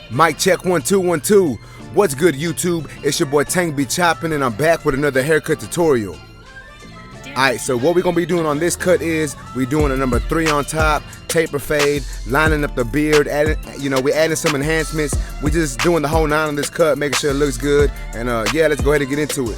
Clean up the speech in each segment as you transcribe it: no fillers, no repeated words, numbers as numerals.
Mic check 1 2 1 2. What's good, YouTube? It's your boy Tank be chopping, and I'm back with another haircut tutorial. Alright, so what we're gonna be doing on this cut is we doing a number 3 on top, taper fade, lining up the beard, we adding some enhancements. We just doing the whole 9 on this cut, making sure it looks good. And yeah, let's go ahead and get into it.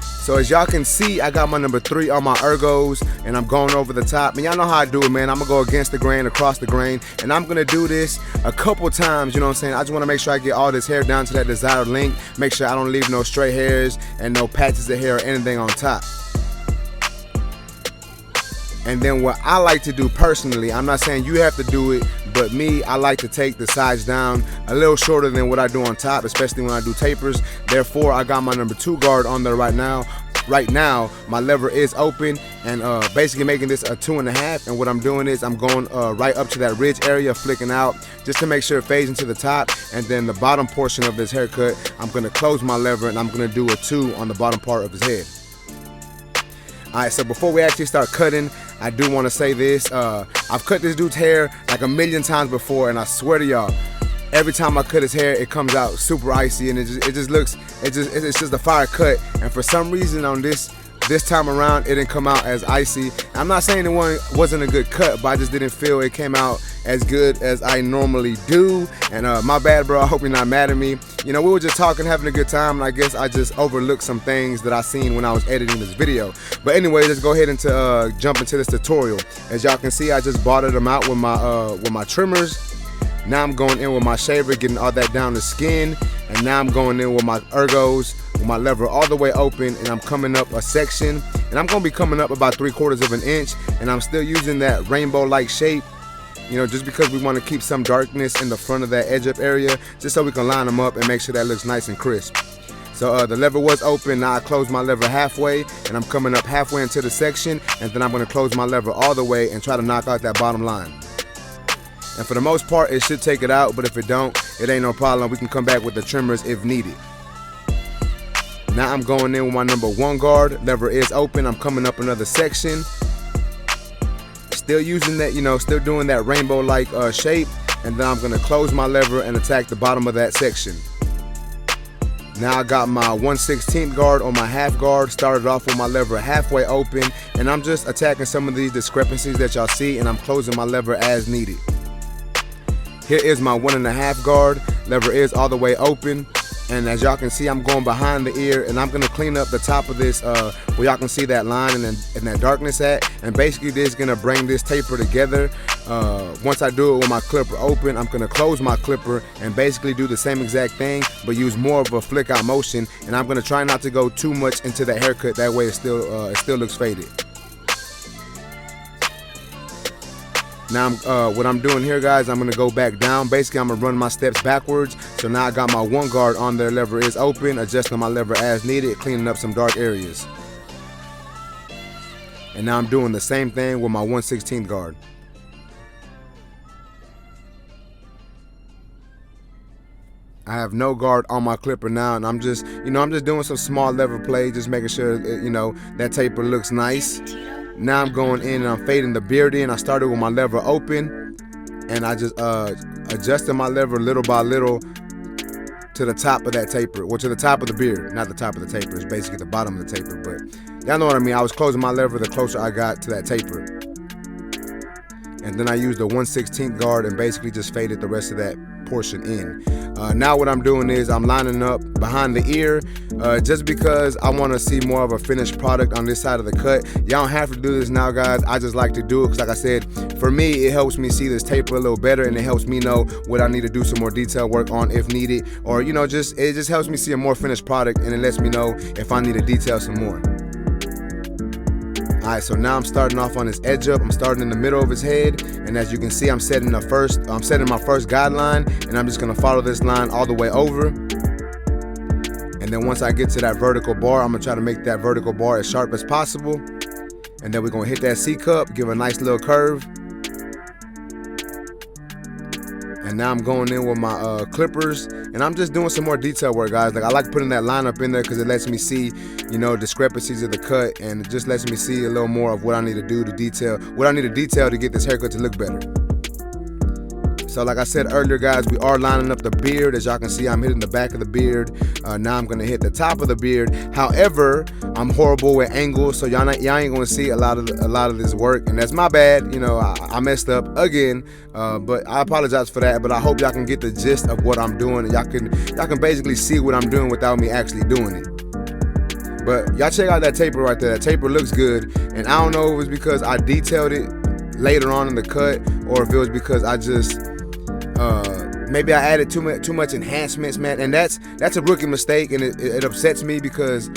So as y'all can see, I got my number 3 on my ergos, and I'm going over the top. And y'all know how I do it, man. I'm gonna go against the grain, across the grain, and I'm gonna do this a couple times, you know what I'm saying? I just wanna make sure I get all this hair down to that desired length, make sure I don't leave no stray hairs and no patches of hair or anything on top. And then what I like to do personally, I'm not saying you have to do it, but me, I like to take the sides down a little shorter than what I do on top, especially when I do tapers. Therefore, I got my number 2 guard on there right now. Right now, my lever is open and basically making this a 2.5. And what I'm doing is I'm going right up to that ridge area, flicking out just to make sure it fades into the top. And then the bottom portion of this haircut, I'm gonna close my lever and I'm gonna do a 2 on the bottom part of his head. Alright, so before we actually start cutting, I do want to say this. I've cut this dude's hair like a million times before, and I swear to y'all, every time I cut his hair, it comes out super icy, and it's just a fire cut. And for some reason on this time around, it didn't come out as icy. I'm not saying it wasn't a good cut, but I just didn't feel it came out as good as I normally do. And my bad, bro. I hope you're not mad at me. You know, we were just talking, having a good time, and I guess I just overlooked some things that I seen when I was editing this video. But anyway, let's go ahead and jump into this tutorial. As y'all can see, I just bottled them out with my trimmers. Now I'm going in with my shaver, getting all that down the skin, and now I'm going in with my ergos, with my lever all the way open, and I'm coming up a section, and I'm gonna be coming up about 3/4 of an inch, and I'm still using that rainbow-like shape, you know, just because we want to keep some darkness in the front of that edge up area, just so we can line them up and make sure that looks nice and crisp. So the lever was open. Now I closed my lever halfway, and I'm coming up halfway into the section, and then I'm gonna close my lever all the way and try to knock out that bottom line. And for the most part, it should take it out, but if it don't, it ain't no problem. We can come back with the trimmers if needed. Now I'm going in with my number 1 guard. Lever is open. I'm coming up another section. Still using that, you know, still doing that rainbow-like shape. And then I'm gonna close my lever and attack the bottom of that section. Now I got my 1/16 guard on my half guard. Started off with my lever halfway open, and I'm just attacking some of these discrepancies that y'all see, and I'm closing my lever as needed. Here is my 1.5 guard. Lever is all the way open, and as y'all can see, I'm going behind the ear, and I'm gonna clean up the top of this where y'all can see that line and that darkness at. And basically, this is gonna bring this taper together. Once I do it with my clipper open, I'm gonna close my clipper and basically do the same exact thing, but use more of a flick out motion. And I'm gonna try not to go too much into that haircut. That way, it still looks faded. Now what I'm doing here, guys, I'm gonna go back down. Basically, I'm gonna run my steps backwards. So now I got my 1 guard on there, lever is open, adjusting my lever as needed, cleaning up some dark areas. And now I'm doing the same thing with my 1/16 guard. I have no guard on my clipper now, and I'm just doing some small lever play, just making sure that taper looks nice. Now I'm going in and I'm fading the beard in. I started with my lever open, and I just adjusted my lever little by little to the top of that taper, or to the top of the beard, not the top of the taper. It's basically the bottom of the taper, but y'all know what I mean. I was closing my lever the closer I got to that taper. And then I used the 1/16 guard and basically just faded the rest of that portion in. Now what I'm doing is I'm lining up behind the ear, just because I want to see more of a finished product on this side of the cut. Y'all don't have to do this now, guys. I just like to do it because, like I said, for me, it helps me see this taper a little better, and it helps me know what I need to do some more detail work on if needed, or it just helps me see a more finished product, and it lets me know if I need to detail some more. Alright, so now I'm starting off on his edge up. I'm starting in the middle of his head, and as you can see, I'm setting my first guideline, and I'm just gonna follow this line all the way over. And then once I get to that vertical bar, I'm gonna try to make that vertical bar as sharp as possible. And then we're gonna hit that C cup, give a nice little curve. And now I'm going in with my clippers, and I'm just doing some more detail work, guys. Like, I like putting that line up in there because it lets me see, discrepancies of the cut, and it just lets me see a little more of what I need to do to detail, to get this haircut to look better. So like I said earlier, guys, we are lining up the beard. As y'all can see, I'm hitting the back of the beard. Now I'm gonna hit the top of the beard. However, I'm horrible with angles, so y'all ain't gonna see a lot of this work, and that's my bad. You know, I messed up again, but I apologize for that. But I hope y'all can get the gist of what I'm doing, and y'all can basically see what I'm doing without me actually doing it. But y'all check out that taper right there. That taper looks good, and I don't know if it was because I detailed it later on in the cut, or if it was because I just maybe I added too much enhancements, man. And that's a rookie mistake, and it upsets me because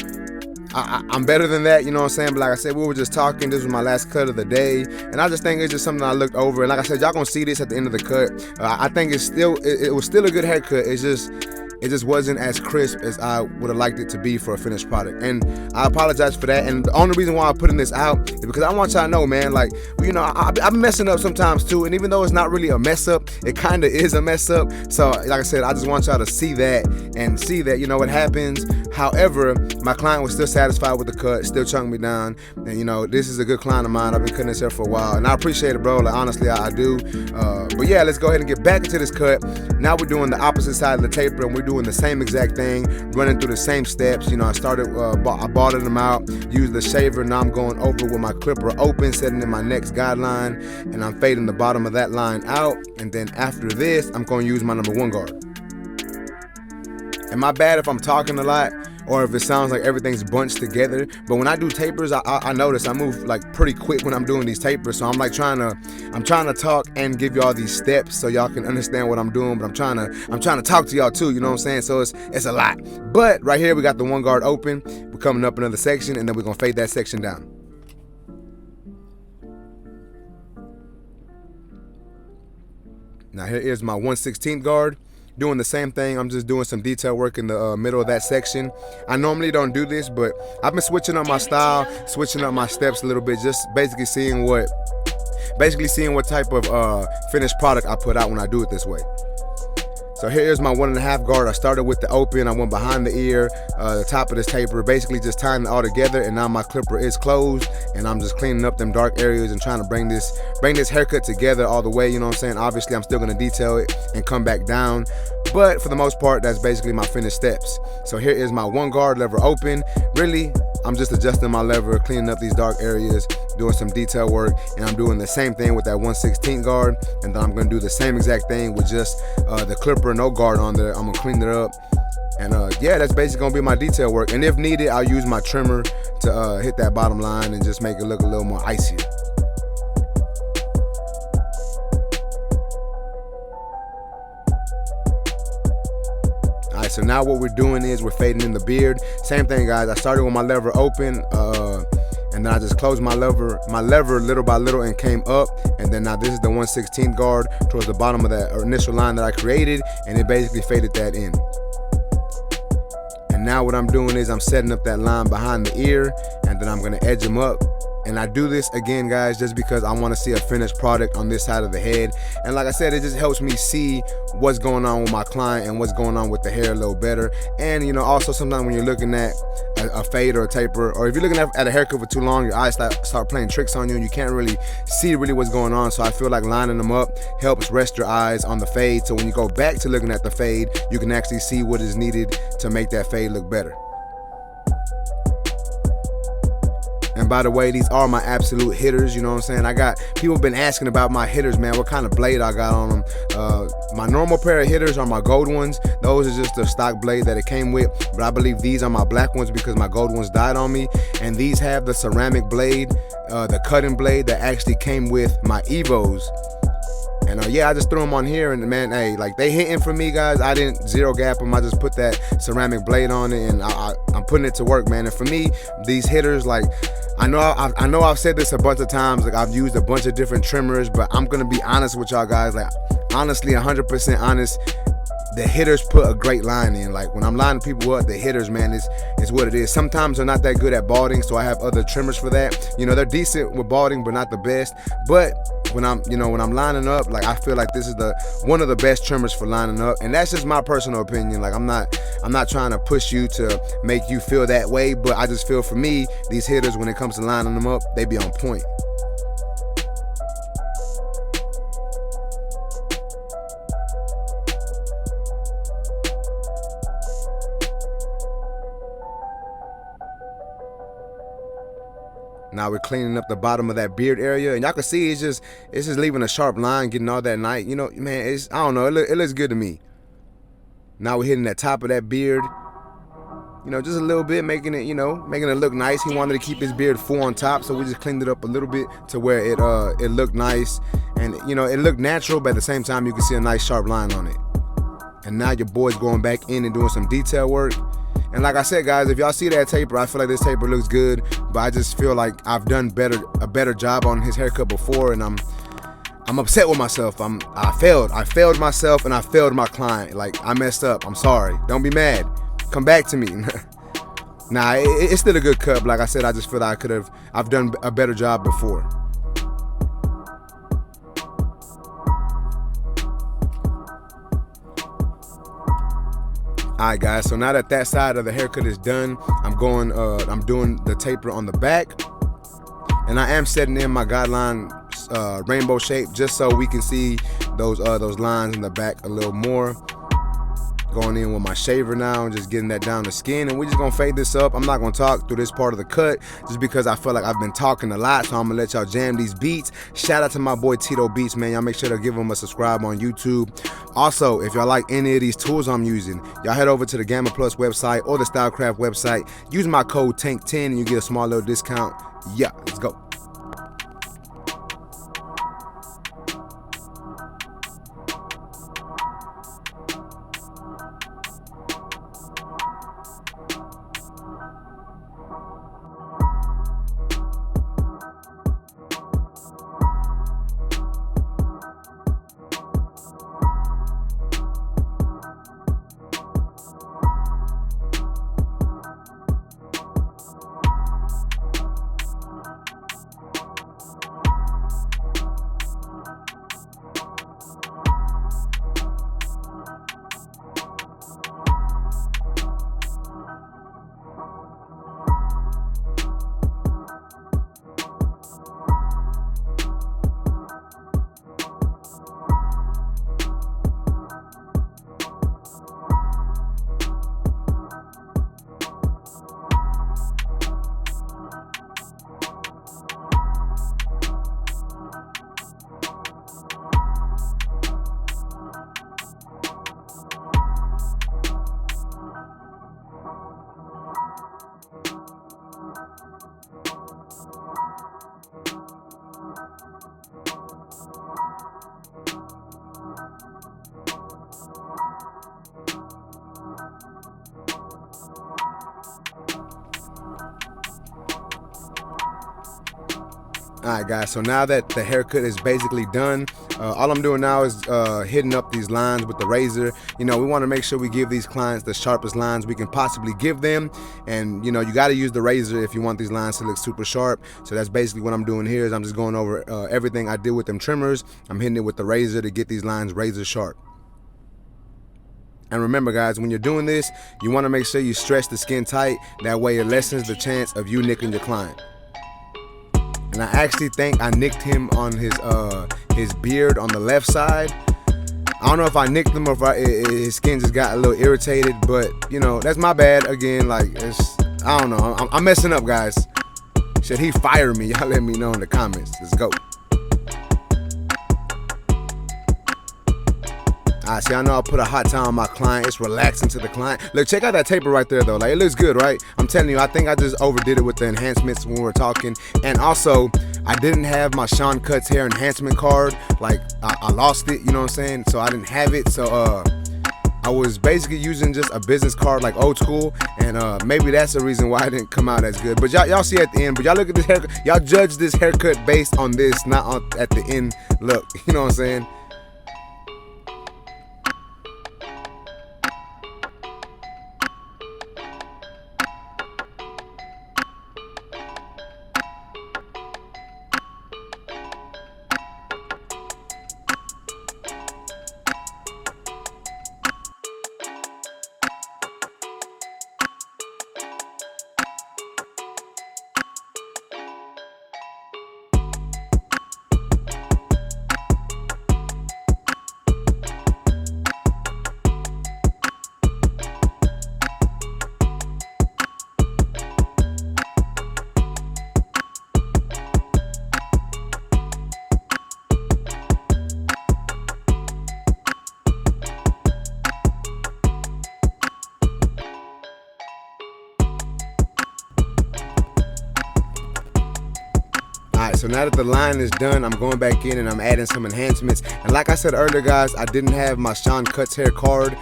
I'm better than that, you know what I'm saying? But like I said, we were just talking. This was my last cut of the day, and I just think it's just something I looked over. And like I said, y'all gonna see this at the end of the cut. I think it was still a good haircut. It just wasn't as crisp as I would have liked it to be for a finished product, and I apologize for that. And the only reason why I'm putting this out is because I want y'all to know, man, like, you know, I'm messing up sometimes too, and even though it's not really a mess up, it kind of is a mess up. So like I said, I just want y'all to see that and see that, you know, what happens. However, my client was still satisfied with the cut, still chunked me down, and you know, this is a good client of mine. I've been cutting this hair for a while, and I appreciate it, bro. Like, honestly, I do. But yeah, let's go ahead and get back into this cut. Now we're doing the opposite side of the taper, and we're doing the same exact thing, running through the same steps. You know, I botted them out, used the shaver. Now I'm going over with my clipper open, setting in my next guideline, and I'm fading the bottom of that line out. And then after this, I'm going to use my number 1 guard. And my bad if I'm talking a lot, or if it sounds like everything's bunched together. But when I do tapers, I notice I move like pretty quick when I'm doing these tapers. So I'm like trying to talk and give y'all these steps so y'all can understand what I'm doing. But I'm trying to talk to y'all too, you know what I'm saying? So it's a lot. But right here we got the 1 guard open. We're coming up another section, and then we're gonna fade that section down. Now here is my 1/16 guard. Doing the same thing. I'm just doing some detail work in the middle of that section. I normally don't do this, but I've been switching up my style, switching up my steps a little bit, just basically seeing what type of finished product I put out when I do it this way. So here's my 1.5 guard. I started with the open. I went behind the ear, the top of this taper, basically just tying it all together. And now my clipper is closed, and I'm just cleaning up them dark areas and trying to bring this haircut together all the way. You know what I'm saying? Obviously, I'm still gonna detail it and come back down, but for the most part, that's basically my finished steps. So here is my 1 guard, lever open. Really, I'm just adjusting my lever, cleaning up these dark areas, doing some detail work, and I'm doing the same thing with that 1/16 guard. And then I'm gonna do the same exact thing with just the clipper, no guard on there. I'm gonna clean it up, and yeah, that's basically gonna be my detail work. And if needed, I'll use my trimmer to hit that bottom line and just make it look a little more icier. Alright, so now what we're doing is we're fading in the beard. Same thing, guys. I started with my lever open, and then I just closed my lever little by little and came up. And then now this is the 1/16 guard towards the bottom of that initial line that I created, and it basically faded that in. And now what I'm doing is I'm setting up that line behind the ear, and then I'm gonna edge them up. And I do this again, guys, just because I want to see a finished product on this side of the head. And like I said, it just helps me see what's going on with my client and what's going on with the hair a little better. And you know, also sometimes when you're looking at a fade or a taper, or if you're looking at a haircut for too long, your eyes start playing tricks on you, and you can't really see what's going on. So I feel like lining them up helps rest your eyes on the fade, so when you go back to looking at the fade, you can actually see what is needed to make that fade look better. And by the way, these are my absolute hitters, you know what I'm saying? People been asking about my hitters, man, what kind of blade I got on them. My normal pair of hitters are my gold ones. Those are just the stock blade that it came with, but I believe these are my black ones because my gold ones died on me. And these have the ceramic blade, the cutting blade that actually came with my Evos. And yeah, I just threw them on here, and man, hey, like, they hitting for me, guys. I didn't zero gap them. I just put that ceramic blade on it, and I'm putting it to work, man. And for me, these hitters, like, I know I've said this a bunch of times, like, I've used a bunch of different trimmers, but I'm gonna be honest with y'all guys, like, honestly, 100% honest. The hitters put a great line in. Like, when I'm lining people up, the hitters, man, is what it is. Sometimes they're not that good at balding, so I have other trimmers for that. You know, they're decent with balding, but not the best. But when I'm lining up, like, I feel like this is one of the best trimmers for lining up, and that's just my personal opinion. Like, I'm not trying to push you to make you feel that way, but I just feel, for me, these hitters, when it comes to lining them up, they be on point. Now we're cleaning up the bottom of that beard area, and y'all can see it's just leaving a sharp line, getting all that night. You know, man, I don't know, it looks good to me. Now we're hitting the top of that beard, you know, just a little bit, making it look nice. He wanted to keep his beard full on top, so we just cleaned it up a little bit to where it looked nice, and you know, it looked natural, but at the same time you can see a nice sharp line on it. And now your boy's going back in and doing some detail work. And like I said, guys, if y'all see that taper, I feel like this taper looks good, but I just feel like I've done a better job on his haircut before, and I'm upset with myself. I failed myself, and I failed my client. Like, I messed up. I'm sorry. Don't be mad. Come back to me. Nah, it's still a good cut. Like I said, I just feel like I've done a better job before. Alright guys, so now that side of the haircut is done, I'm doing the taper on the back, and I am setting in my guideline rainbow shape just so we can see those lines in the back a little more. Going in with my shaver now and just getting that down the skin, and we're just gonna fade this up. I'm not gonna talk through this part of the cut just because I feel like I've been talking a lot, so I'm gonna let y'all jam these beats. Shout out to my boy Tito Beats, man. Y'all make sure to give him a subscribe on YouTube. Also, if y'all like any of these tools I'm using, y'all head over to the Gamma Plus website or the Stylecraft website. Use my code TANK10 and you get a small little discount. Yeah, let's go. Alright guys, so now that the haircut is basically done, all I'm doing now is hitting up these lines with the razor. You know, we want to make sure we give these clients the sharpest lines we can possibly give them, and you know, you got to use the razor if you want these lines to look super sharp. So that's basically what I'm doing here, is I'm just going over everything I did with them trimmers. I'm hitting it with the razor to get these lines razor sharp. And remember guys, when you're doing this, you want to make sure you stretch the skin tight. That way it lessens the chance of you nicking your client. And I actually think I nicked him on his beard on the left side. I don't know if I nicked him or if his skin just got a little irritated, but you know, that's my bad. Again, like, I don't know. I'm messing up, guys. Should he fire me? Y'all let me know in the comments. Let's go. Alright, see, I know I put a hot towel on my client. It's relaxing to the client. Look, check out that taper right there, though. Like, it looks good, right? I'm telling you, I think I just overdid it with the enhancements when we were talking. And also, I didn't have my Sean Cuts hair enhancement card. Like, I lost it, you know what I'm saying? So I didn't have it. So, I was basically using just a business card, like old school. And maybe that's the reason why it didn't come out as good. But y'all see at the end. But y'all look at this haircut. Y'all judge this haircut based on this, not at the end look. You know what I'm saying? Alright, so now that the line is done, I'm going back in and I'm adding some enhancements. And like I said earlier, guys, I didn't have my Sean Cuts hair card,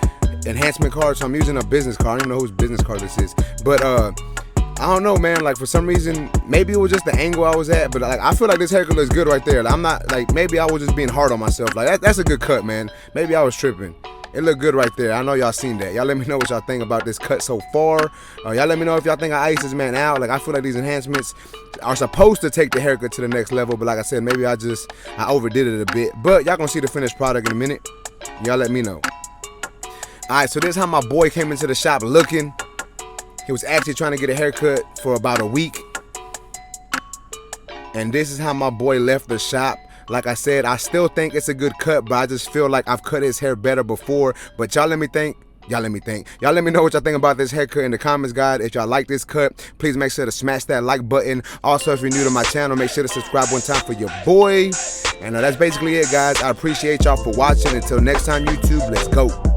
enhancement card, so I'm using a business card. I don't even know whose business card this is. But I don't know, man, like for some reason, maybe it was just the angle I was at, but like I feel like this haircut looks good right there. Like, I'm not, like, maybe I was just being hard on myself. Like that's a good cut, man. Maybe I was tripping. It looked good right there. I know y'all seen that. Y'all let me know what y'all think about this cut so far. Y'all let me know if y'all think I iced this man out. Like I feel like these enhancements are supposed to take the haircut to the next level, but like I said, maybe I overdid it a bit. But y'all gonna see the finished product in a minute. Y'all let me know. Alright, so this is how my boy came into the shop looking. He was actually trying to get a haircut for about a week. And this is how my boy left the shop. Like I said, I still think it's a good cut, but I just feel like I've cut his hair better before. But y'all let me think. Y'all let me know what y'all think about this haircut in the comments, guys. If y'all like this cut, please make sure to smash that like button. Also, if you're new to my channel, make sure to subscribe one time for your boy. And that's basically it, guys. I appreciate y'all for watching. Until next time, YouTube, let's go.